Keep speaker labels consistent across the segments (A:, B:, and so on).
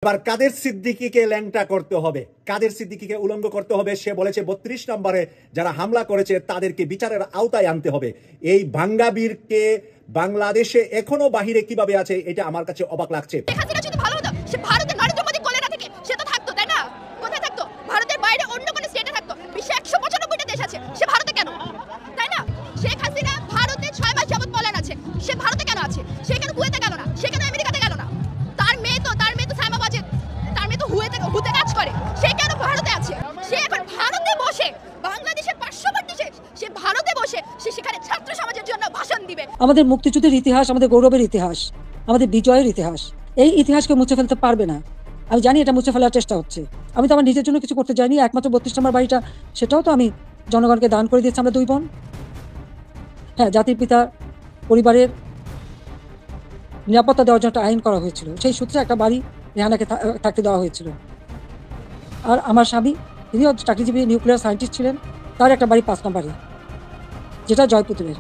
A: এবার কাদের সিদ্দিকীকে ল্যাংটা করতে হবে, কাদের সিদ্দিকীকে উলঙ্গ করতে হবে। সে বলেছে 32 নম্বরে যারা হামলা করেছে তাদেরকে বিচারের আওতায় আনতে হবে। এই ভাঙ্গাবীরকে বাংলাদেশে এখনো বাহিরে কিভাবে আছে এটা আমার কাছে অবাক লাগছে।
B: ভারতের বাইরে অন্য কোন স্টেটে থাকতো, বিশ্বে 195টা দেশ আছে, সে ভারতে কেন? তাই না? শেখ হাসিনা ভারতে 6 মাস যাবত পলায়ন আছে, সে ভারতে কেন আছে? সে কেন কুয়েতে গেল না? সে কেন আমেরিকাতে গেল না? তার মেয়ে তো সাইমা ওয়াজেদ, তার মেয়ে তো হুতে কাজ করে, সে কেন ভারতে আছে? সে এখন ভারতে বসে, বাংলাদেশের পার্শ্ববর্তী দেশ, সে ভারতে বসে সে সেখানে ছাত্র সমাজের জন্য ভাষণ দিবে।
C: আমাদের মুক্তিযুদ্ধের ইতিহাস, আমাদের গৌরবের ইতিহাস, আমাদের বিজয়ের ইতিহাস, এই ইতিহাসকে মুছে ফেলতে পারবে না। আমি জানি এটা মুছে ফেলার চেষ্টা হচ্ছে। আমি তো আমার নিজের জন্য কিছু করতে চাইনি। একমাত্র 32 নম্বর বাড়িটা, সেটাও তো আমি জনগণকে দান করে দিয়েছি, আমরা 2 বোন। হ্যাঁ, জাতির পিতা পরিবারের নিরাপত্তা দেওয়ার জন্য একটা আইন করা হয়েছিল, সেই সূত্রে একটা বাড়ি রেহানাকে থাকতে দেওয়া হয়েছিল। আর আমার স্বামী, তিনিও চাকরিজীবী নিউক্লিয়ার সায়েন্টিস্ট ছিলেন, তার একটা বাড়ি 5 নম্বরে, যেটা জয়পুরের।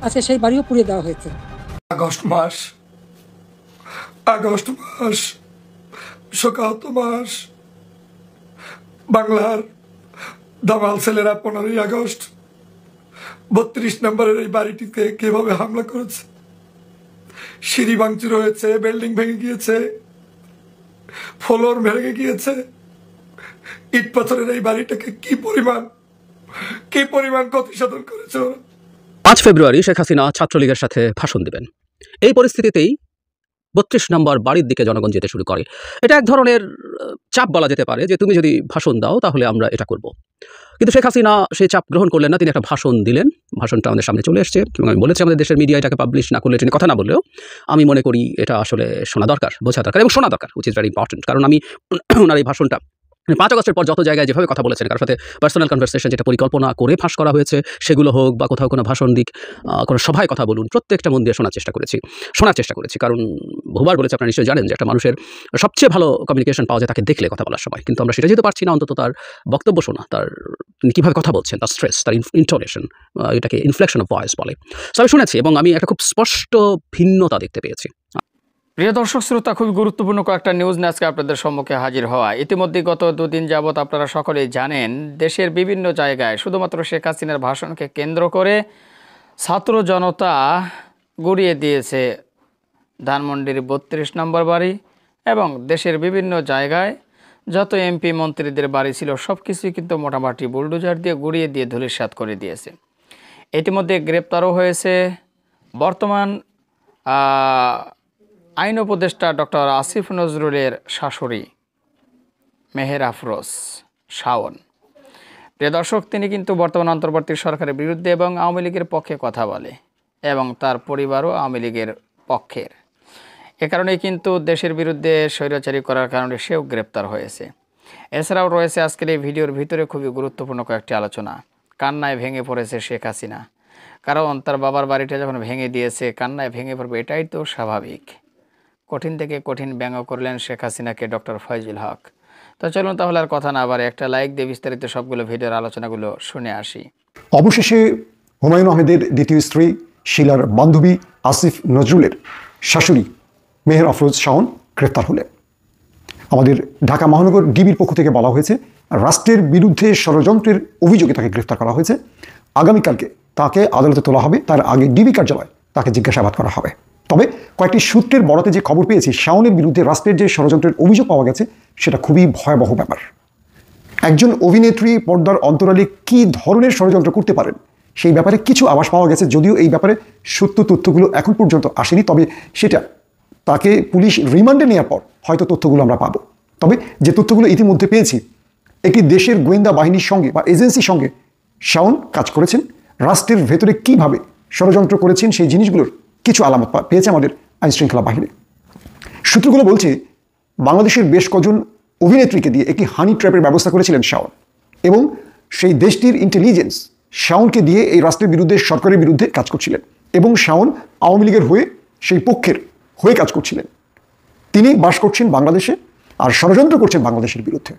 C: আজকে সেই বাড়িও পুড়িয়ে দেওয়া হয়েছে।
D: আগস্ট মাস শোকাহত মাস। বাংলার দামাল ছেলেরা 15ই আগস্ট 32 নম্বরের এই বাড়িটিতে কিভাবে হামলা করেছে। সিঁড়ি ভাঙচুর হয়েছে, বিল্ডিং ভেঙে গিয়েছে, ফ্লোর ভেঙে গিয়েছে। ইট পাথরের এই বাড়িটাকে কি পরিমাণ ক্ষতি সাধন করেছে।
E: 5 ফেব্রুয়ারি শেখ হাসিনা ছাত্রলীগের সাথে ভাষণ দেবেন। এই পরিস্থিতিতেই 32 নম্বর বাড়ির দিকে জনগণ যেতে শুরু করে। এটা এক ধরনের চাপ বলা যেতে পারে যে তুমি যদি ভাষণ দাও তাহলে আমরা এটা করব। কিন্তু শেখ হাসিনা সেই চাপ গ্রহণ করলেন না, তিনি একটা ভাষণ দিলেন। ভাষণটা আমাদের সামনে চলে এসছে এবং আমি বলেছি আমাদের দেশের মিডিয়া এটাকে পাবলিশ না করলে, এটা কথা না বললেও আমি মনে করি এটা আসলে শোনা দরকার, বোঝা দরকার এবং শোনা দরকার, উইচ ইজ ভেরি ইম্পর্টেন্ট। কারণ আমি ওনার এই ভাষণটা 5 আগস্টের পর যত জায়গায় যেভাবে কথা বলেছেন, কারোর সাথে পার্সোনাল কনভারসেশন যেটা পরিকল্পনা করে ফাঁস করা হয়েছে সেগুলো হোক, বা কোথাও কোনো ভাষণ দিক, কোনো সভায় কথা বলুন, প্রত্যেকটা মন দিয়ে শোনার চেষ্টা করেছি। কারণ বহুবার বলেছি, আপনারা নিশ্চয়ই জানেন যে একটা মানুষের সবচেয়ে ভালো কমিউনিকেশন পাওয়া যায় তাকে দেখলে কথা বলার সময়। কিন্তু আমরা সেটা যেতে পারছি না, অন্তত তার বক্তব্য শোনা, তিনি কীভাবে কথা বলছেন, তার স্ট্রেস, তার ইন্টোনেশন, এটাকে ইনফ্লেকশন অফ ভয়েস বলে। সো আমি শুনেছি এবং আমি একটা খুব স্পষ্ট ভিন্নতা দেখতে পেয়েছি।
F: প্রিয় দর্শক শ্রোতা, খুবই গুরুত্বপূর্ণ কয়েকটা নিউজ নিয়ে আজকে আপনাদের সম্মুখে হাজির হওয়া। ইতিমধ্যে গত 2 দিন যাবৎ আপনারা সকলেই জানেন, দেশের বিভিন্ন জায়গায় শুধুমাত্র শেখ হাসিনার ভাষণকে কেন্দ্র করে ছাত্র জনতা গুড়িয়ে দিয়েছে ধানমন্ডির 32 নম্বর বাড়ি এবং দেশের বিভিন্ন জায়গায় যত এমপি মন্ত্রীদের বাড়ি ছিল সব কিছুই কিন্তু মোটামুটি বুলডোজার দিয়ে গুড়িয়ে দিয়ে ধূলিসাৎ করে দিয়েছে। ইতিমধ্যে গ্রেপ্তারও হয়েছে বর্তমান আইন উপদেষ্টা ডক্টর আসিফ নজরুলের শাশুড়ি মেহের আফরোজ শাওন। প্রিয় দর্শক, তিনি কিন্তু বর্তমান অন্তর্বর্তী সরকারের বিরুদ্ধে এবং আওয়ামী লীগের পক্ষে কথা বলে এবং তার পরিবারও আওয়ামী লীগের পক্ষের। এ কারণেই কিন্তু দেশের বিরুদ্ধে স্বৈরাচারী করার কারণে সেও গ্রেপ্তার হয়েছে। এছাড়াও রয়েছে আজকের এই ভিডিওর ভিতরে খুবই গুরুত্বপূর্ণ কয়েকটি আলোচনা। কান্নায় ভেঙে পড়েছে শেখ হাসিনা, কারণ তার বাবার বাড়িটা যখন ভেঙে দিয়েছে কান্নায় ভেঙে পড়বে, এটাই তো স্বাভাবিক। কঠিন থেকে কঠিন ব্যঙ্গ করলেন শেখ হাসিনাকে ডক্টর ফয়জুল হক। তো চলুন তাহলে আর কথা না বাড়ে একটা লাইক দিয়ে বিস্তারিত সবগুলো ভিডিওর আলোচনাগুলো শুনে আসি।
G: অবশেষে হুমায়ুন আহমেদের দ্বিতীয় স্ত্রী শিলার বান্ধবী আসিফ নজরুলের শাশুড়ি মেহের আফরোজ শাওন গ্রেপ্তার হলেন। আমাদের ঢাকা মহানগর ডিবির পক্ষ থেকে বলা হয়েছে, রাষ্ট্রের বিরুদ্ধে ষড়যন্ত্রের অভিযোগে তাকে গ্রেপ্তার করা হয়েছে। আগামীকালকে তাকে আদালতে তোলা হবে, তার আগে ডিবি কার্যালয়ে তাকে জিজ্ঞাসাবাদ করা হবে। তবে কয়েকটি সূত্রের বরাতে যে খবর পেয়েছি, শাওনের বিরুদ্ধে রাষ্ট্রের যে ষড়যন্ত্রের অভিযোগ পাওয়া গেছে সেটা খুবই ভয়াবহ ব্যাপার। একজন অভিনেত্রী পর্দার অন্তরালে কী ধরনের ষড়যন্ত্র করতে পারেন সেই ব্যাপারে কিছু আভাস পাওয়া গেছে, যদিও এই ব্যাপারে সত্য তথ্যগুলো এখন পর্যন্ত আসেনি। তবে সেটা তাকে পুলিশ রিমান্ডে নেওয়ার পর হয়তো তথ্যগুলো আমরা পাবো। তবে যে তথ্যগুলো ইতিমধ্যে পেয়েছি, একটি দেশের গোয়েন্দা বাহিনীর সঙ্গে বা এজেন্সির সঙ্গে শাওন কাজ করেছেন, রাষ্ট্রের ভেতরে কিভাবে ষড়যন্ত্র করেছেন সেই জিনিসগুলোর কিছু আলামত পেয়েছে আমাদের আইনশৃঙ্খলা বাহিনী। সূত্রগুলো বলছে, বাংলাদেশের বেশ কজন অভিনেত্রীকে দিয়ে একটি হানি ট্র্যাপের ব্যবস্থা করেছিলেন শাওন, এবং সেই দেশটির ইন্টেলিজেন্স শাওনকে দিয়ে এই রাষ্ট্রের বিরুদ্ধে, সরকারের বিরুদ্ধে কাজ করছিলেন এবং শাওন আওয়ামী লীগের হয়ে, সেই পক্ষের হয়ে কাজ করছিলেন। তিনি বাস করছেন বাংলাদেশে আর ষড়যন্ত্র করছেন বাংলাদেশের বিরুদ্ধে।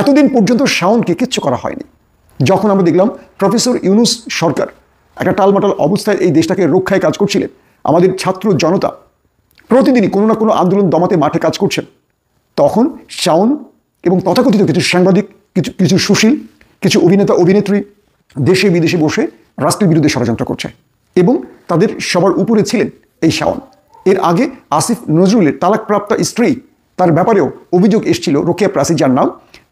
G: এতদিন পর্যন্ত শাওনকে কিচ্ছু করা হয়নি। যখন আমরা দেখলাম প্রফেসর ইউনূস সরকার একটা টালমাটাল অবস্থায় এই দেশটাকে রক্ষায় কাজ করছিলেন, আমাদের ছাত্র জনতা প্রতিদিনই কোনো না কোনো আন্দোলন দমাতে মাঠে কাজ করছেন, তখন শাওন এবং তথাকথিত কিছু সাংবাদিক, কিছু সুশীল, কিছু অভিনেতা অভিনেত্রী দেশে বিদেশে বসে রাষ্ট্রের বিরুদ্ধে ষড়যন্ত্র করছে এবং তাদের সবার উপরে ছিলেন এই শাওন। এর আগে আসিফ নজরুলের তালাকপ্রাপ্ত স্ত্রী, তার ব্যাপারেও অভিযোগ এসেছিল, রোকেয়া প্রাসি যার নাম,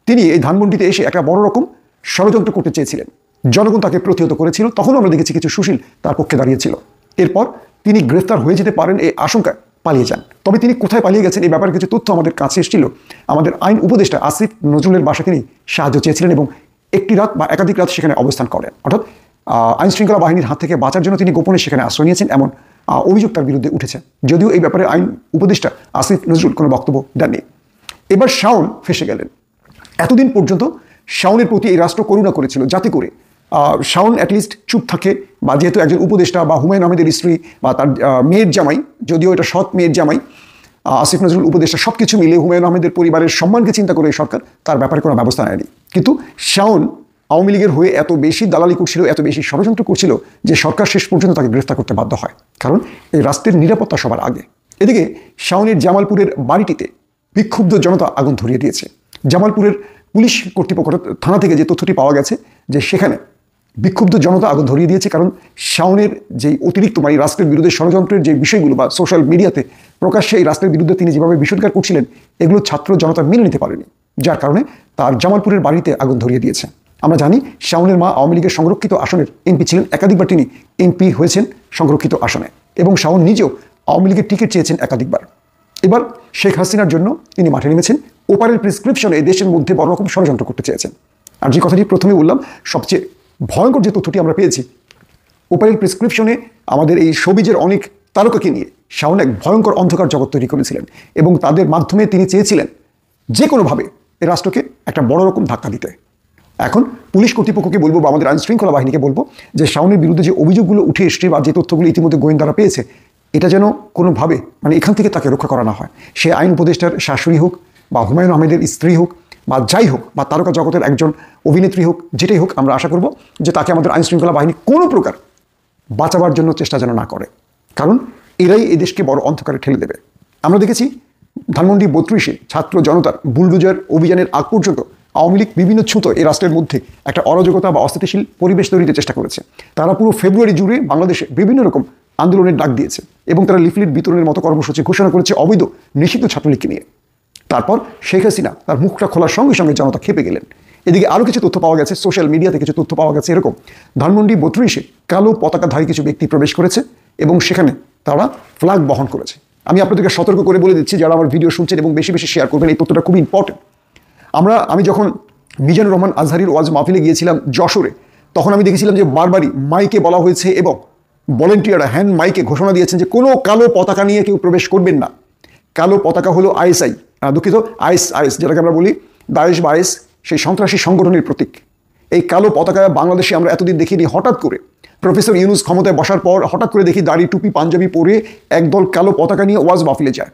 G: তিনি এই ধানমন্ডিতে এসে একটা বড় রকম ষড়যন্ত্র করতে চেয়েছিলেন। জনগণ তাকে প্রতিহত করেছিল, তখনও আমরা দেখেছি কিছু সুশীল তার পক্ষে দাঁড়িয়েছিল। এরপর তিনি গ্রেফতার হয়ে যেতে পারেন এই আশঙ্কায় পালিয়ে যান। তবে তিনি কোথায় পালিয়ে গেছেন এই ব্যাপারে কিছু তথ্য আমাদের কাছে এসেছিল। আমাদের আইন উপদেষ্টা আসিফ নজরুলের বাসা তিনি সাহায্য চেয়েছিলেন এবং একটি রাত বা একাধিক রাত সেখানে অবস্থান করেন, অর্থাৎ আইন শৃঙ্খলা বাহিনীর হাত থেকে বাঁচার জন্য তিনি গোপনে সেখানে আশ্রয় নিয়েছেন, এমন অভিযোগ তার বিরুদ্ধে উঠেছে। যদিও এই ব্যাপারে আইন উপদেষ্টা আসিফ নজরুল কোনো বক্তব্য দেননি। এবার শাওন ফেসে গেলেন। এতদিন পর্যন্ত শাওনের প্রতি এই রাষ্ট্র করুণা করেছিল, যাতে করে শাওন অ্যাটলিস্ট চুপ থাকে, বা যেহেতু একজন উপদেষ্টা বা হুমায়ুন আহমেদের স্ত্রী বা তার মেয়ের জামাই, যদিও এটা সৎ মেয়ের জামাই, আসিফ নজরুল উপদেষ্টা, সব কিছু মিলে হুমায়ুন আহমেদের পরিবারের সম্মানকে চিন্তা করে সরকার তার ব্যাপারে কোনো ব্যবস্থা নেয়নি। কিন্তু শাওন আওয়ামী লীগের হয়ে এত বেশি দালালি করছিল, এত বেশি ষড়যন্ত্র করছিল যে সরকার শেষ পর্যন্ত তাকে গ্রেফতার করতে বাধ্য হয়, কারণ এই রাষ্ট্রের নিরাপত্তা সবার আগে। এদিকে শাওনের জামালপুরের বাড়িটিতে বিক্ষুব্ধ জনতা আগুন ধরিয়ে দিয়েছে। জামালপুরের পুলিশ কর্তৃপক্ষ থানা থেকে যে তথ্যটি পাওয়া গেছে যে সেখানে বিক্ষুব্ধ জনতা আগুন ধরিয়ে দিয়েছে, কারণ শাওনের যে অতিরিক্ত মানে রাষ্ট্রের বিরুদ্ধে ষড়যন্ত্রের যে বিষয়গুলো বা সোশ্যাল মিডিয়াতে প্রকাশ্যে এই রাষ্ট্রের বিরুদ্ধে তিনি যেভাবে বিষোদ্গার করছিলেন, এগুলো ছাত্র জনতা মেনে নিতে পারেনি, যার কারণে তার জামালপুরের বাড়িতে আগুন ধরিয়ে দিয়েছে। আমরা জানি শাওনের মা আওয়ামী লীগের সংরক্ষিত আসনের এমপি ছিলেন, একাধিকবার তিনি এমপি হয়েছেন সংরক্ষিত আসনে, এবং শাওন নিজেও আওয়ামী লীগের টিকিট চেয়েছেন একাধিকবার। এবার শেখ হাসিনার জন্য তিনি মাঠে নেমেছেন, ওপারের প্রেসক্রিপশনে এই দেশের মধ্যে বড় রকম ষড়যন্ত্র করতে চেয়েছেন। আর যে কথাটি প্রথমে বললাম, সবচেয়ে ভয়ঙ্কর যে তথ্যটি আমরা পেয়েছি, ওপারের প্রেসক্রিপশনে আমাদের এই শোবিজের অনেক তারকাকে নিয়ে শাওন এক ভয়ঙ্কর অন্ধকার জগৎ তৈরি করেছিলেন, এবং তাদের মাধ্যমে তিনি চেয়েছিলেন যে কোনোভাবে এই রাষ্ট্রকে একটা বড় রকম ধাক্কা দিতে। এখন পুলিশ কর্তৃপক্ষকে বলবো বা আমাদের আইন শৃঙ্খলা বাহিনীকে বলবো যে শাওনের বিরুদ্ধে যে অভিযোগগুলো উঠে এসছে বা যে তথ্যগুলো ইতিমধ্যে গোয়েন্দারা পেয়েছে, এটা যেন কোনোভাবে মানে এখান থেকে তাকে রক্ষা করা না হয়। সে আইন উপদেষ্টার শাশুড়ি হোক বা হুমায়ুন আহমেদের স্ত্রী হোক বা যাই হোক, বা তারকা জগতের একজন অভিনেত্রী হোক, যেটাই হোক, আমরা আশা করব যে তাকে আমাদের আইন শৃঙ্খলা বাহিনী কোনো প্রকার বাঁচাবার জন্য চেষ্টা যেন না করে, কারণ এরাই এই দেশকে বড় অন্ধকারে ঠেলে দেবে। আমরা দেখেছি ধানমন্ডি 32-এ ছাত্র জনতার বুলডোজার অভিযানের আগ পর্যন্ত আওয়ামী লীগ বিভিন্ন ছুতো এই রাষ্ট্রের মধ্যে একটা অরাজকতা বা অস্থিতিশীল পরিবেশ তৈরিতে চেষ্টা করেছে। তারা পুরো ফেব্রুয়ারি জুড়ে বাংলাদেশে বিভিন্ন রকম আন্দোলনের ডাক দিয়েছে এবং তারা লিফলেট বিতরণের মতো কর্মসূচি ঘোষণা করেছে অবৈধ নিষিদ্ধ ছাত্রলীগকে নিয়ে। তারপর শেখ হাসিনা তার মুখটা খোলার সঙ্গে সঙ্গে জনতা খেপে গেলেন। এদিকে আরও কিছু তথ্য পাওয়া গেছে, সোশ্যাল মিডিয়াতে কিছু তথ্য পাওয়া গেছে এরকম, ধানমন্ডি 32-এ কালো পতাকাধারী কিছু ব্যক্তি প্রবেশ করেছে এবং সেখানে তারা ফ্ল্যাগ বহন করেছে। আমি আপনাদেরকে সতর্ক করে বলে দিচ্ছি, যারা আমার ভিডিও শুনছেন এবং বেশি বেশি শেয়ার করবেন, এই তথ্যটা খুবই ইম্পর্টেন্ট। আমি যখন মিজানুর রহমান আজহারির ওয়াজ মাহফিলে গিয়েছিলাম যশোরে, তখন আমি দেখেছিলাম যে বারবারই মাইকে বলা হয়েছে এবং ভলেন্টিয়াররা হ্যান্ড মাইকে ঘোষণা দিয়েছেন যে কোনো কালো পতাকা নিয়ে কেউ প্রবেশ করবেন না। কালো পতাকা হলো আইএসআই, দুঃখিত আইএস যেটাকে আমরা বলি দায়েশ বা আইএস, সেই সন্ত্রাসী সংগঠনের প্রতীক। এই কালো পতাকা বাংলাদেশে আমরা এতদিন দেখিনি, হঠাৎ করে প্রফেসর ইউনুস ক্ষমতায় বসার পর হঠাৎ করে দেখি দাড়ি টুপি পাঞ্জাবি পরে একদল কালো পতাকা নিয়ে ওয়াজ মাহফিলে যায়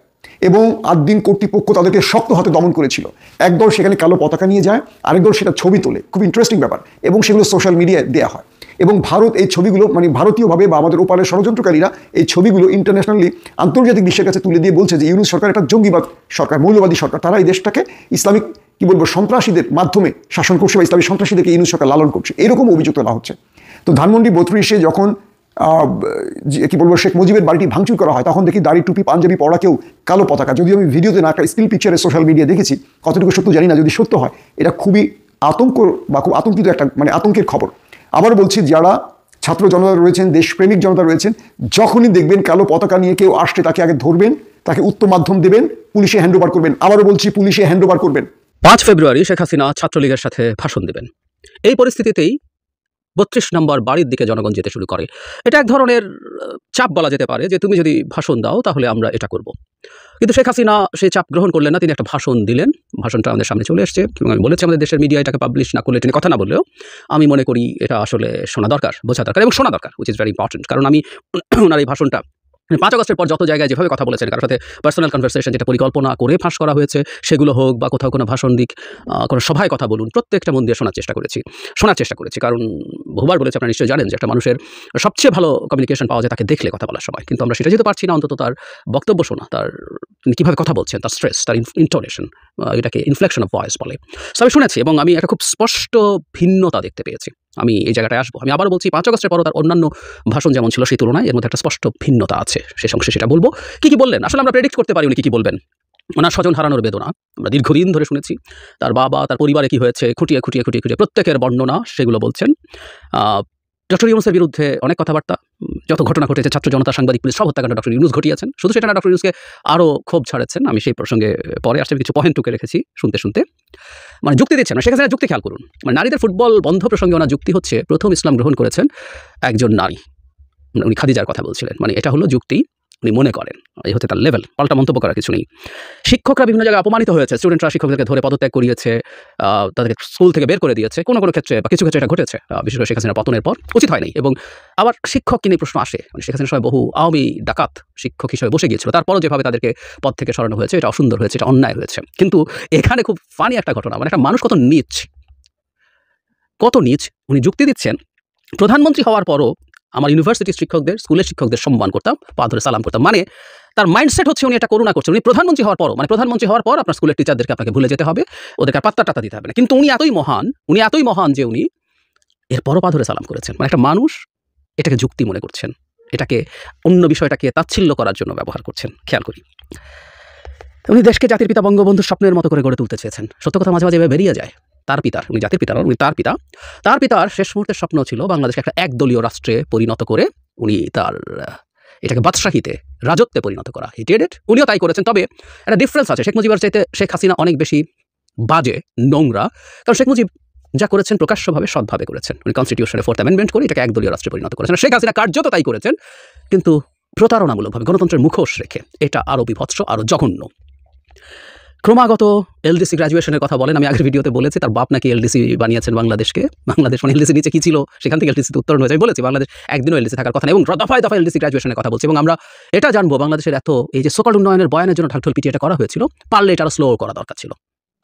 G: এবং 8 দিন কর্তৃপক্ষ তাদেরকে শক্ত হাতে দমন করেছিল। একদল সেখানে কালো পতাকা নিয়ে যায়, আরেকদল সেটা ছবি তোলে, খুব ইন্টারেস্টিং ব্যাপার, এবং সেগুলো সোশ্যাল মিডিয়ায় দেওয়া হয়। এবং ভারত এই ছবিগুলো মানে ভারতীয়ভাবে বা আমাদের ওপারের ষড়যন্ত্রকারীরা এই ছবিগুলো ইন্টারন্যাশনালি আন্তর্জাতিক বিশ্বের কাছে তুলে দিয়ে বলছে যে ইউনুস সরকার একটা জঙ্গিবাদ সরকার, মৌলবাদী সরকার, তারা এই দেশটাকে ইসলামিক সন্ত্রাসীদের মাধ্যমে শাসন করছে বা ইসলামী সন্ত্রাসীদেরকে ইউনুস সরকার লালন করছে, এরকম অভিযোগ তোলা হচ্ছে। তো ধানমন্ডি 32-এ যখন শেখ মুজিবের বাড়িটি ভাঙচুর করা হয়, তখন দেখি দাড়ি টুপি পাঞ্জাবি পরা কেউ কালো পতাকা, যদিও আমি ভিডিওতে না, একটা স্টিল পিকচারে সোশ্যাল মিডিয়া দেখেছি, কতটুকু সত্য জানি না, যদি সত্য হয় এটা খুবই আতঙ্ক বা খুব আতঙ্কিত একটা আতঙ্কের খবর। আবার বলছি, যারা ছাত্র জনতা রয়েছেন, দেশপ্রেমিক জনতা রয়েছেন, যখনই দেখবেন কালো পতাকা নিয়ে কেউ আসছে, তাকে আগে ধরবেন, তাকে উত্তম মাধ্যম দেবেন, পুলিশে হ্যান্ডওভার করবেন। আবারও বলছি, পুলিশে হ্যান্ডওভার করবেন।
E: 5 ফেব্রুয়ারি শেখ হাসিনা ছাত্রলীগের সাথে ভাষণ দেবেন। এই পরিস্থিতিতেই 32 নম্বর বাড়ির দিকে জনগণ যেতে শুরু করে। এটা এক ধরনের চাপ বলা যেতে পারে যে তুমি যদি ভাষণ দাও তাহলে আমরা এটা করব। কিন্তু শেখ হাসিনা সেই চাপ গ্রহণ করলেন না, তিনি একটা ভাষণ দিলেন। ভাষণটা আমাদের সামনে চলে এসছে এবং আমি বলেছি আমাদের দেশের মিডিয়া এটাকে পাবলিশ না করলে, এটা কথা না বললেও আমি মনে করি এটা আসলে শোনা দরকার, বোঝা দরকার এবং শোনা দরকার, উইচ ইজ ভেরি ইম্পর্টেন্ট। কারণ আমি ওনার এই ভাষণটা 5 আগস্টের পর যত জায়গায় যেভাবে কথা বলেছেন, কারোর সাথে পার্সোনাল কনভারসেশন যেটা পরিকল্পনা করে ফাঁস করা হয়েছে সেগুলো হোক, বা কোথাও কোনো ভাষণ দিক, কোনো সভায় কথা বলুন, প্রত্যেকটা মন দিয়ে শোনার চেষ্টা করেছি। কারণ বহুবার বলেছি, আপনারা নিশ্চয়ই জানেন যে একটা মানুষের সবচেয়ে ভালো কমিউনিকেশন পাওয়া যায় তাকে দেখলে কথা বলার সময়। কিন্তু আমরা সেটা যেতে পারছি না, অন্তত তার বক্তব্য শোনা, তার তিনি কীভাবে কথা বলছেন, তার স্ট্রেস, তার ইন্টোনেশন, এটাকে ইনফ্লেকশন অফ ভয়েস বলে। সো আমি শুনেছি এবং আমি একটা খুব স্পষ্ট ভিন্নতা দেখতে পেয়েছি। আমি এই জায়গাটায় আসবো। আমি আবার বলছি, 5 আগস্টের পরও তার অন্যান্য ভাষণ যেমন ছিল সেই তুলনায় এর মধ্যে একটা স্পষ্ট ভিন্নতা আছে। শেষ অংশে সেটা বলবো। কী বললেন আসলে আমরা প্রেডিক্ট করতে পারি উনি কী বলবেন। ওনার স্বজন হারানোর বেদনা আমরা দীর্ঘদিন ধরে শুনেছি। তার বাবা, তার পরিবারে কী হয়েছে খুঁটিয়ে প্রত্যেকের বর্ণনা সেগুলো বলছেন। ডক্টর ইউনূসের বিরুদ্ধে অনেক কথাবার্তা, যত ঘটনা ঘটেছে, ছাত্র জনতা, সাংবাদিক, পুলিশ, সব হত্যাকাণ্ড ডক্টর ইউনূস ঘটিয়েছেন। শুধু সেটা না, ডক্টর ইউনূসকে আরও ক্ষোভ ছাড়েছেন। আমি সেই প্রসঙ্গে পরে আসলে কিছু পয়েন্ট টুকে রেখেছি শুনতে মানে যুক্তি দিচ্ছেন না। শেখ হাসিনার যুক্তি খেয়াল করুন। মানে নারীদের ফুটবল বন্ধ প্রসঙ্গে ওনার যুক্তি হচ্ছে, প্রথম ইসলাম গ্রহণ করেছেন একজন নারী, উনি খাদিজার কথা বলছিলেন। মানে এটা হলো যুক্তি, উনি মনে করেন, এই হচ্ছে তার লেভেল। পাল্টা মন্তব্য করার কিছু নেই। শিক্ষকরা বিভিন্ন জায়গায় অপমানিত হয়েছে, স্টুডেন্টরা শিক্ষকদেরকে ধরে পদত্যাগ করিয়েছে, তাদেরকে স্কুল থেকে বের করে দিয়েছে। কোনো ক্ষেত্রে বা কিছু ক্ষেত্রে এটা ঘটেছে, বিশেষ করে শেখ হাসিনার পতনের পর। উচিত হয়নি। এবং আবার শিক্ষক নিয়ে প্রশ্ন আসে, মানে শেখ হাসিনার সময় বহু আওয়ামী ডাকাত শিক্ষক হিসেবে বসে গিয়েছিল, তারপরও যেভাবে তাদেরকে পদ থেকে সরানো হয়েছে, এটা অসুন্দর হয়েছে, এটা অন্যায় হয়েছে। কিন্তু এখানে খুব ফানি একটা ঘটনা, মানে একটা মানুষ কত নীচ। উনি যুক্তি দিচ্ছেন, প্রধানমন্ত্রী হওয়ার পরও আমার ইউনিভার্সিটির শিক্ষকদের, স্কুলের শিক্ষকদের সম্মান করতাম, পা ধরে সালাম করতাম। মানে তার মাইন্ডসেট হচ্ছে উনি এটা করুণা করছেন। উনি প্রধানমন্ত্রী হওয়ার পর আপনার স্কুলের টিচারদেরকে আপনাকে ভুলে যেতে হবে, ওদেরকে পাত্তা দিতে হবে না। কিন্তু উনি এতই মহান যে উনি এরপরও পা ধরে সালাম করেছেন। মানে একটা মানুষ এটাকে যুক্তি মনে করছেন, এটাকে অন্য বিষয়টাকে তাচ্ছিল্য করার জন্য ব্যবহার করছেন। খেয়াল করি, উনি দেশকে জাতির পিতা বঙ্গবন্ধুর স্বপ্নের মতো করে গড়ে তুলতে চেয়েছেন। সত্য কথা মাঝে মাঝে বেরিয়ে যায়। উনি জাতির পিতা নন, উনি তার পিতার শেষ মুহূর্তের স্বপ্ন ছিল বাংলাদেশকে একটা একদলীয় রাষ্ট্রে পরিণত করে উনি তার এটাকে বাদশাহীতে, রাজত্বে পরিণত করা। হি ডিড ইট, উনিও তাই করেছেন। তবে একটা ডিফারেন্স আছে, শেখ মুজিবের চাইতে শেখ হাসিনা অনেক বেশি বাজে, নোংরা। কারণ শেখ মুজিব যা করেছেন প্রকাশ্যভাবে, সৎভাবে করেছেন। উনি কনস্টিটিউশনে 4th অ্যামেন্ডমেন্ট করে এটাকে একদলীয় রাষ্ট্রে পরিণত করেছেন। শেখ হাসিনা কার্যত তাই করেছেন, কিন্তু প্রতারণামূলকভাবে, গণতন্ত্রের মুখোশ রেখে। এটা আরও বিভৎস, আরও জঘন্য। ক্রমাগত এলডিসি গ্র্যাজুয়েশনের কথা বলেন। আমি আগের ভিডিওতে বলেছি তার বাপ নাকি এলডিসি বানিয়েছেন বাংলাদেশকে। বাংলাদেশ মানে এলডিসি নিচে কি ছিল, সেখান থেকে এলডিসিতে উত্তরণ হয়েছে। আমি বলেছি বাংলাদেশ একদিনও এলডিসি থাকার কথা না, এবং দফায় এলডিসি গ্র্যাজুয়েশনের কথা বলছি। এবং আমরা এটা জানবো, বাংলাদেশের এত এই যে সকল উন্নয়নের বয়ানের জন্য ঢাকঢোল পিটিয়ে এটা করা হয়েছিল, পারলে এটা স্লো করা দরকার ছিল।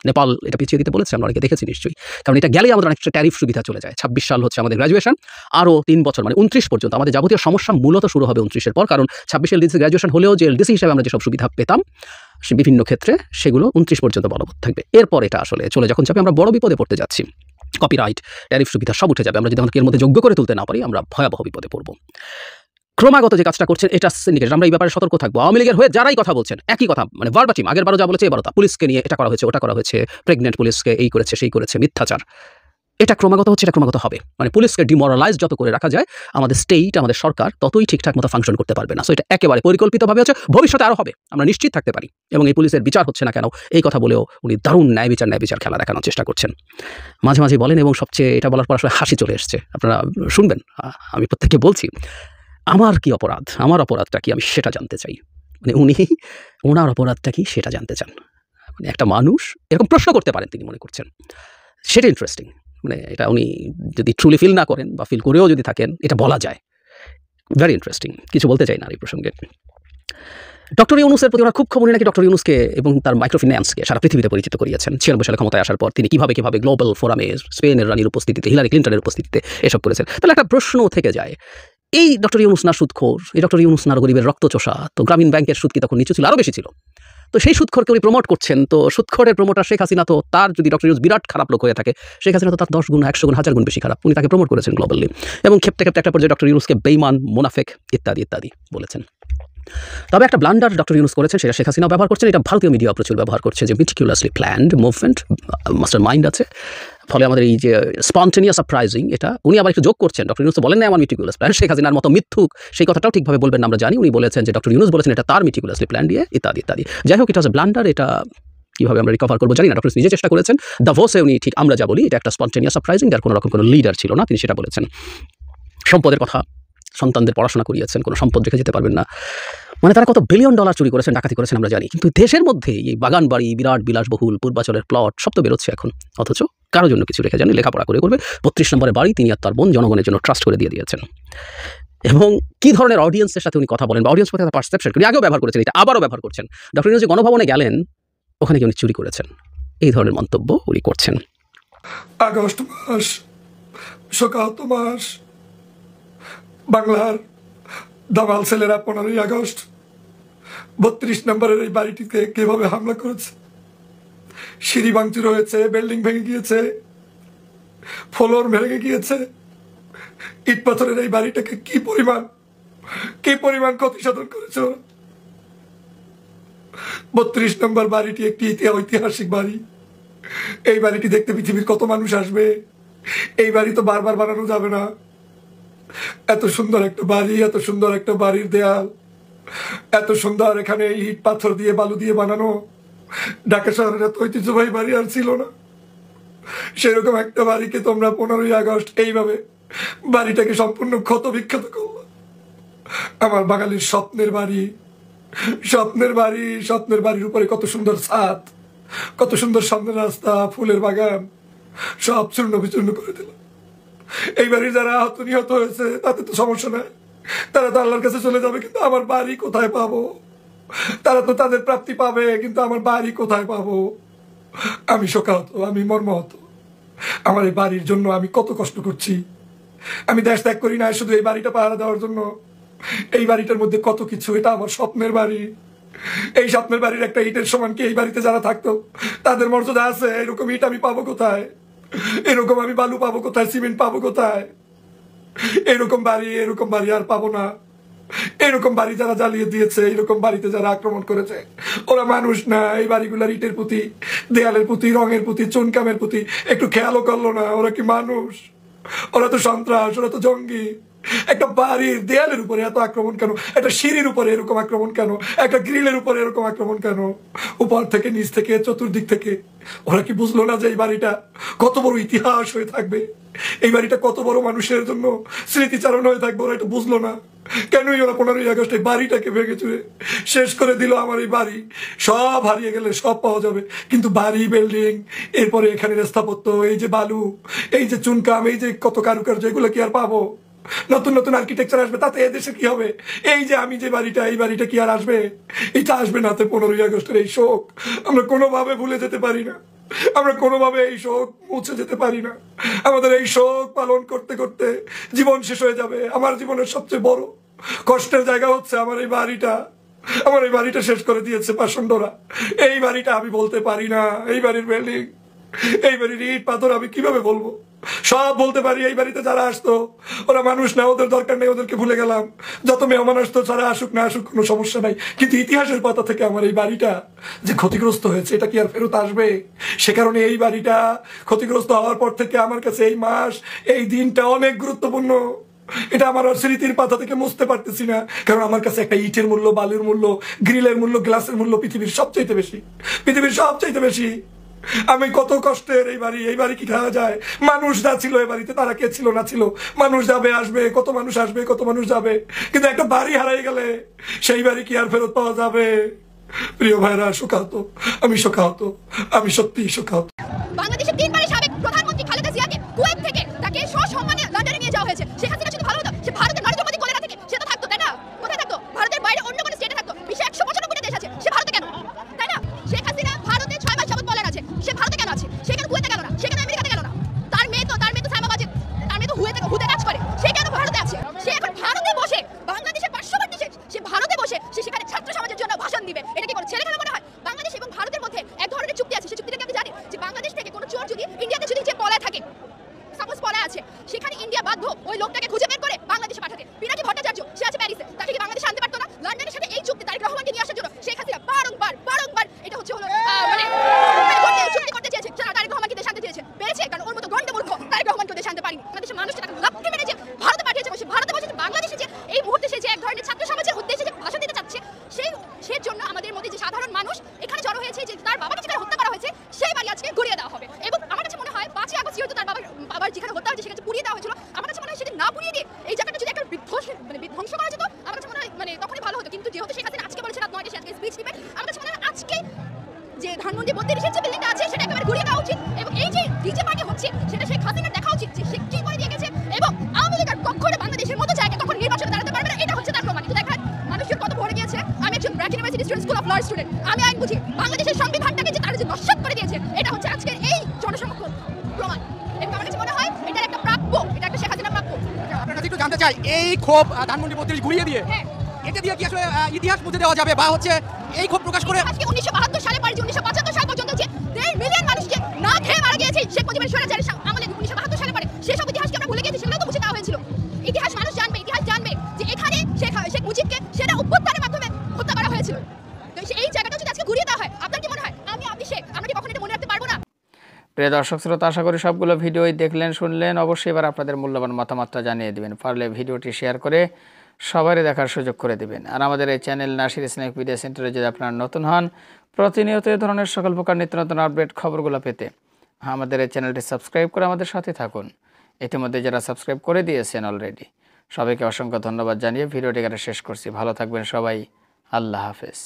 E: নেপাল এটা পিছিয়ে দিতে বলেছে, আমরা অনেকে দেখেছি নিশ্চয়ই। কারণ এটা গেলেই আমাদের অনেকটা ট্যারিফ সুবিধা চলে যায়। 26 সাল হচ্ছে আমাদের গ্র্যাজুয়েশন, আরও 3 বছর মানে 29 পর্যন্ত আমাদের যাবতীয় সমস্যা মূলত শুরু হবে 29-এর পর। কারণ 26 এলডিসি গ্র্যাজুয়েশন হলেও যে এলডিসি হিসেবে আমরা যেসব সুবিধা পেতাম সে বিভিন্ন ক্ষেত্রে সেগুলো 29 পর্যন্ত বলবৎ থাকবে। এরপর এটা আসলে চলে যখন যাবে, আমরা বড় বিপদে পড়তে যাচ্ছি। কপিরাইট, ট্যারিফ সুবিধা সব উঠে যাবে। আমরা যদি আমাদের এর মধ্যে যোগ্য করে তুলতে না পারি, আমরা ভয়াবহ বিপদে পড়ব। ক্রমাগত যে কাজটা করছেন এটা সিন্ডিকেট। আমরা এই ব্যাপারে সতর্ক থাকবো। আওয়ামী লীগের হয়ে যারাই কথা বলছেন একই কথা, মানে ভার্বাটিম, আগের বারও যা বলেছে এবারও তা। পুলিশকে নিয়ে এটা করা হয়েছে, ওটা করা হয়েছে, প্রেগনেন্ট পুলিশকে এই করেছে, সেই করেছে, মিথ্যাচার। এটা ক্রমাগত হচ্ছে, এটা ক্রমাগত হবে। মানে পুলিশকে ডিমোরালাইজ যত করে রাখা যায়, আমাদের স্টেট, আমাদের সরকার ততই ঠিকঠাক মতো ফাংশন করতে পারবে না। সো এটা একেবারে পরিকল্পিতভাবে হচ্ছে, ভবিষ্যতে আরও হবে, আমরা নিশ্চিত থাকতে পারি। এবং এই পুলিশের বিচার হচ্ছে না কেন এই কথা বলেও উনি দারুণ ন্যায় বিচার খেলা দেখানোর চেষ্টা করছেন। মাঝে মাঝে বলেন, এবং সবচেয়ে এটা বলার পর আসলে হাসি চলে এসছে। আপনারা শুনবেন, আমি প্রত্যেককে বলছি, আমার কি অপরাধ, আমার অপরাধটা কি, আমি সেটা জানতে চাই। মানে উনি ওনার অপরাধটা কি সেটা জানতে চান। মানে একটা মানুষ এরকম প্রশ্ন করতে পারেন, তিনি মনে করছেন, সেটা ইন্টারেস্টিং। মানে এটা উনি যদি ট্রুলি ফিল না করেন বা ফিল করেও যদি থাকেন, এটা বলা যায়। Very interesting. কিছু বলতে চাই না এই প্রসঙ্গে। ডক্টর ইউনূসের প্রতি ওরা খুব খবর নাকি ডক্টর ইউনূসকে এবং তার মাইক্রোফিন্যান্সকে সারা পৃথিবীতে পরিচিত করিয়েছেন। 96 সালে ক্ষমতায় আসার পর তিনি কিভাবে গ্লোবাল ফোরামে স্পেনের রানীর উপস্থিতিতে, হিলারি ক্লিন্টনের উপস্থিতিতে এসব করেছেন। তাহলে একটা প্রশ্ন থেকে যায়, এই ডক্টর ইউনূস না সুদখোর, এই ডক্টর ইউনূস না গরিবের রক্তচোষা? তো গ্রামীণ ব্যাংকের সুদ কি তখন নিচু ছিল? আরও বেশি ছিল। তো সেই সুদখোরকে উনি প্রমোট করছেন। তো সুদখোরের প্রমোটার শেখ হাসিনা, তো তার যদি ডক্টর ইউনূস বিরাট খারাপ লোক হয়ে থাকে, শেখ হাসিনা তো তার 10 গুণ, 100 গুণ, 1000 গুণ বেশি খারাপ। উনি তাকে প্রমোট করেছেন গ্লোবালি, এবং খেপতে একটা পর্যায়ে ডক্টর ইউনূসকে বেইমান, মুনাফেক ইত্যাদি বলেছেন। তবে একটা ব্লান্ডার ডক্টর ইউনূস করেছেন, সেটা শেখ হাসিনাও ব্যবহার করছেন। এটা ভারতীয় মিডিয়া প্রচুর ব্যবহার করছে, যে meticulously planned movement, master mind আছে। ফলে আমাদের এই যে স্পন্টেনিয়াস সারপ্রাইজিং, এটা উনি আবার একটু যোগ করছেন। ডক্টর ইউনূস তো বলেন না আমার মিটিকুলাস প্ল্যান, শেখ হাসিনার মতো মিথ্যুক সেই কথাটাও ঠিকভাবে বলবেন না, আমরা জানি। উনি বলেছেন যে ডক্টর ইউনূস বলেছেন এটা তার মিটিকুলাসলি প্ল্যান দিয়ে, ইত্যাদি। যাই হোক, এটা হচ্ছে ব্লান্ডার। এটা কীভাবে আমরা রিকভার করবো জানি না। ডক্টর নিজে চেষ্টা করেছেন। দাভোসে উনি ঠিক আমরা যা বলি, এটা একটা স্পন্টেনিয়াস সারপ্রাইজিং, যার কোনো রকম কোনো লিডার ছিল না, তিনি সেটা বলেছেন। সম্পদের কথা, সন্তানদের পড়াশোনা করিয়েছেন, কোনো সম্পদ রেখে যেতে পারবেন না। মানে তারা কত বিলিয়ন ডলার চুরি করেছেন, ডাকাতি করেছেন আমরা জানি। কিন্তু দেশের মধ্যে এই বাগান বাড়ি, বিরাট বিলাসবহুল পূর্বাচলের প্লট সব তো বেরোচ্ছে এখন, অথচ কারোর জন্য কিছু রেখে যান, লেখাপড়া করে করবে। 32 নম্বরের বাড়ি তিনি আর তার বোন জনগণের জন্য ট্রাস্ট করে দিয়ে দিয়েছেন। এবং কি ধরনের অডিয়েন্সের সাথে উনি কথা বলেন বা অডিয়েন্স প্রতি তার পারসেপশন, উনি আগেও ব্যবহার করেছেন, এটা আবারও ব্যবহার করছেন। ডক্টর ইউনূস যে গণভবনে গেলেন, ওখানে কি উনি চুরি করেছেন, এই ধরনের মন্তব্য উনি করছেন।
D: আগস্ট মাস, শোকাহত মাস, বাংলার দামাল ছেলেরা 15ই আগস্ট 32 নম্বরের এই বাড়িটিতে কিভাবে হামলা করেছে। সিঁড়ি ভাঙচুর হয়েছে, বিল্ডিং ভেঙে গিয়েছে, ফ্লোর ভেঙে গিয়েছে। ইট পাথরের এই বাড়িটাকে কি পরিমাণ ক্ষতি সাধন করেছে। 32 নম্বর বাড়িটি একটি ঐতিহাসিক বাড়ি। এই বাড়িটি দেখতে পৃথিবীর কত মানুষ আসবে। এই বাড়ি তো বারবার বানানো যাবে না। এত সুন্দর একটা বাড়ি, এত সুন্দর একটা বাড়ির দেয়াল, এত সুন্দর এখানে ইট পাথর দিয়ে বালু দিয়ে বানানো ঢাকা শহরের এত ঐতিহ্যবাহী বাড়ি আর ছিল না। সেরকম একটা বাড়িকে তোমরা 15ই আগস্ট এইভাবে বাড়িটাকে সম্পূর্ণ ক্ষত বিক্ষত করলো। আমার বাঙালির স্বপ্নের বাড়ির উপরে কত সুন্দর ছাদ, কত সুন্দর সামনের রাস্তা, ফুলের বাগান, সব চূর্ণ বিচূর্ণ করে দিল। এই বাড়ির যারা আহত নিহত হয়েছে তাতে তো সমস্যা নাই, তারা তো আল্লাহর কাছে চলে যাবে, কিন্তু আমার বাড়ি কোথায় পাবো? তারা তো তাদের প্রাপ্তি পাবে, কিন্তু আমার বাড়ি কোথায় পাবো? আমি শোকাহত, আমি মর্মাহত। আমার এই বাড়ির জন্য আমি কত কষ্ট করছি। আমি দেশ ত্যাগ করি না শুধু এই বাড়িটা পাহারা দেওয়ার জন্য। এই বাড়িটার মধ্যে কত কিছু, এটা আমার স্বপ্নের বাড়ি। এই স্বপ্নের বাড়ির একটা ইটের সমান কি এই বাড়িতে যারা থাকতো তাদের মর্যাদা আছে? এরকম ইট আমি পাবো কোথায়? এরকম আমি বালু পাবো কোথায়? সিমেন্ট পাবো কোথায়? এরকম বাড়ি আর পাবো না। এরকম বাড়ি যারা জ্বালিয়ে দিয়েছে, এরকম বাড়িতে যারা আক্রমণ করেছে, ওরা মানুষ না। এই বাড়িগুলার ইটের প্রতি, দেয়ালের প্রতি, রঙের প্রতি, চুনকামের প্রতি একটু খেয়ালও করলো না। ওরা কি মানুষ? ওরা তো সন্ত্রাস, ওরা তো জঙ্গি। একটা বাড়ির দেয়ালের উপরে এত আক্রমণ কেন? একটা সিঁড়ির উপরে এরকম আক্রমণ কেন? একটা গ্রিলের উপরে এরকম আক্রমণ কেন? উপর থেকে, নিচ থেকে, চতুর্দিক থেকে। ওরা কি বুঝলো না যে এই বাড়িটা কত বড় ইতিহাস হয়ে থাকবে? এই বাড়িটা কত বড় মানুষের জন্য স্মৃতিচারণ হয়ে থাকবে? ওরা এটা বুঝলো না। কেনই ওরা 15ই আগস্ট এই বাড়িটাকে ভেঙে চুরে শেষ করে দিল? আমার এই বাড়ি সব হারিয়ে গেলে সব পাওয়া যাবে, কিন্তু বাড়ি, বিল্ডিং, এরপরে এখানে স্থাপত্য, এই যে বালু, এই যে চুনকাম, এই যে কত কারুকার্য, এগুলো কি আর পাবো? নতুন নতুন আর্কিটেকচার আসবে, তাতে এদেশে কি হবে? এই যে আমি যে বাড়িটা, এই বাড়িটা কি আর আসবে? এটা আসবে না। 15ই আগস্টের এই শোক আমরা কোনোভাবে ভুলে যেতে পারি না। আমরা কোনোভাবে এই শোক মুছে যেতে পারি না। আমাদের এই শোক পালন করতে করতে জীবন শেষ হয়ে যাবে। আমার জীবনের সবচেয়ে বড় কষ্টের জায়গা হচ্ছে আমার এই বাড়িটা। আমার এই বাড়িটা শেষ করে দিয়েছে পাষণ্ডরা। এই বাড়িটা আমি বলতে পারি না। এই বাড়ির বিল্ডিং, এই বাড়ির ইট পাথর আমি কিভাবে বলবো? সব বলতে পারি। এই বাড়িতে যারা আসতো ওরা মানুষ না, ওদের দরকার নেই, ওদেরকে ভুলে গেলাম। যত মেহমান আসতো, যারা আসুক না আসুক কোনো সমস্যা নাই, কিন্তু ইতিহাসের পাতা থেকে আমার এই বাড়িটা যে ক্ষতিগ্রস্ত হয়েছে, এটা কি আর ফেরত আসবে? সে কারণে এই বাড়িটা ক্ষতিগ্রস্ত হওয়ার পর থেকে আমার কাছে এই মাস, এই দিনটা অনেক গুরুত্বপূর্ণ। এটা আমার স্মৃতির পাতা থেকে মুছতে পারতেছি না, কারণ আমার কাছে একটা ইটের মূল্য, বালুর মূল্য, গ্রিলের মূল্য, গ্লাসের মূল্য পৃথিবীর সবচাইতে বেশি। আমি কত কষ্টের এই বাড়ি কি খাওয়া যায়? মানুষ যা ছিল এই বাড়িতে, তারা কে ছিল না ছিল? মানুষ যাবে আসবে, কত মানুষ আসবে, কত মানুষ যাবে, কিন্তু একটা বাড়ি হারাই গেলে সেই বাড়ি কি আর ফেরত পাওয়া যাবে? প্রিয় ভাইরা, শোকাহত, আমি সত্যিই শোকাহত।
B: বাংলাদেশের 3 বারের সাবেক প্রধানমন্ত্রী খালেদা জিয়াকে কুয়েত থেকে তাকে সসম্মানে লন্ডনে নিয়ে যাওয়া হয়েছে। শেখ হাসিনা যদি ভালো হতো, সে ভারতের নরেন্দ্র মোদী কোলে না থেকে সে তো থাকতো, তাই না? কোথায় থাকতো? ভারতের বাইরে অন্য কোনো স্টেটে থাকতো। বিশ্বে 195টা দেশ আছে, সে ভারতে কেন? তাই না? শেখ হাসিনা ভারতে 6 মাস যাবত পলায়ন আছে, সে ভারতে কেন আছে? সে কেন কুয়েতে গেল না? সে কেন আমেরিকাতে গেল না? তার মেয়ে তো সাইমা ওয়াজেদ, তার মেয়ে তো হুতে কাজ করে, সে কেন ভারতে আছে? সে এখন ভারতে বসে, বাংলাদেশের পার্শ্ববর্তী দেশ, সে ভারতে বসে সে সেখানে ছাত্র সমাজের জন্য ভাষণ দিবে। এটা কি কোনো ছেলে খেলা মনে হয়? বাংলাদেশ এবং ভারতের মধ্যে এক ধরনের চুক্তি আছে। সেই চুক্তিটাকে আপনি জানেন যে বাংলাদেশ থেকে কোনো চোর যদি ইন্ডিয়াতে যদি যে পলায় থাকে, সাপোজ পলায় আছে, সেখানে ইন্ডিয়া বাধ্য ওই লোকটাকে খুঁজে বের করে বাংলাদেশে পাঠাতে। পিনাকি ভট্টাচার্য, সে আছে প্যারিসে, তাকে কি বাংলাদেশে আনতে পারতো না? লন্ডনের সাথে এই চুক্তি তারেক রহমানকে নিয়ে আসার জন্য শেখ হাসিনা বারংবার এটা হচ্ছে চুক্তি করতে চেয়েছে। তারেক রহমানকে দেশে আনতে চেয়েছে, পেরেছে, কারণ ওর মতো গন্ডমূর্খ তারেক রহমানকে দেশে আনতে পারিনি। বাংলাদেশের মানুষকে তাকে লাফতে মেরেছে, ভারতে পাঠিয়েছে। ভারতে বসে বাংলাদেশে যে এই মুহূর্তে সে যে এক ধরনের ছাত্র সমাজের উদ্দেশ্যে যে ভাষণ দিতে চাচ্ছে, সেই জন্য আমাদের মধ্যে যে সাধারণ মানুষ এখানে জড়ো হয়েছে, যে তার বাবাকে যেখানে হত্যা করা হয়েছে সেই বাড়ি আজকে ঘুরিয়ে দেওয়া হবে। এবং আমার কাছে মনে হয় 5ই আগস্ট যেহেতু তার বাবার যেখানে হত্যা হয়েছে সেখানে পুড়িয়ে দেওয়া হয়েছিল, আমার কাছে মনে হয় সেটা না পুড়িয়ে দিয়ে এই জায়গাটা যদি একটা বিধ্বংস করা যেত, আমার কাছে মনে হয় তখনই ভালো হতো। কিন্তু যেহেতু শেখ হাসিনা আজকে বলেছে রাত 9টায় সে আজকে স্পিচ দিবে, আমার কাছে মনে হয় আজকে যে ধানমন্ডি 32 যে বিল্ডিংটা আছে সেটা একেবারে ঘুরিয়ে দেওয়া উচিত। এবং এই যে ডিজে পার্টি হচ্ছে সেটা শেখ হাসিনা দেখা উচিত যে সে কি করে দিয়ে গেছে, এবং আওয়ামী লীগের কখনো বাংলাদেশের মতো জায়গায় কখনো নির্বাচনে এটা হচ্ছে আজকের এই জনসমক্ষণ প্রমাণ। এবং আমার কাছে মনে হয় এটা একটা প্রাপ্য, এটা একটা শেখ হাসিনা প্রাপ্য।
H: আপনার কাছে একটু জানতে চাই, এই ক্ষোভ ধানমন্ডি 32 ঘুরিয়ে দিয়ে
B: হ্যাঁ,
H: এটা দিয়ে কি আসলে ইতিহাস মুছে দেওয়া যাবে, বা হচ্ছে এই ক্ষোভ প্রকাশ করে
B: আজকে 1972 সালে পারি 1975 সাল পর্যন্ত যে 1.5 মিলিয়ন মানুষকে না খেয়ে মারা গিয়েছে শেখ মুজিবের স্বৈরাচারী আমলে 1972 সালে পারে সেসব ইতিহাসকে আমরা ভুলে গেছি, সেগুলো তো মুছে দেওয়া হয়েছিল। ইতিহাস মানুষ জানবে, ইতিহাস জানবে যে এখানে শেখ মুজিবকে সেটা অভ্যুত্থানের মাধ্যমে হত্যা করা হয়েছিল। তো এই জায়গাটা যদি আজকে ঘুরিয়ে দেওয়া হয়, আপনার কি মনে হয় আপনি শেখ আমরা কি কখনো এটা মনে রাখতে পারবো না?
F: প্রিয় দর্শক শ্রোতা, আশা করি সবগুলো ভিডিওই দেখলেন, শুনলেন। অবশ্যই এবার আপনাদের মূল্যবান মতামতটা জানিয়ে দিবেন, পারলে ভিডিওটি শেয়ার করে সবারই দেখার সুযোগ করে দিবেন। আর আমাদের এই চ্যানেল নাসির ইসলামিক মিডিয়া সেন্টারে যদি আপনারা নতুন হন, প্রতিনিয়ত এই ধরনের সকল প্রকার নিত্য নতুন আপডেট খবরগুলো পেতে আমাদের এই চ্যানেলটি সাবস্ক্রাইব করে আমাদের সাথে থাকুন। ইতিমধ্যে যারা সাবস্ক্রাইব করে দিয়েছেন অলরেডি, সবাইকে অসংখ্য ধন্যবাদ জানিয়ে ভিডিওটি এখানে শেষ করছি। ভালো থাকবেন সবাই, আল্লাহ হাফেজ।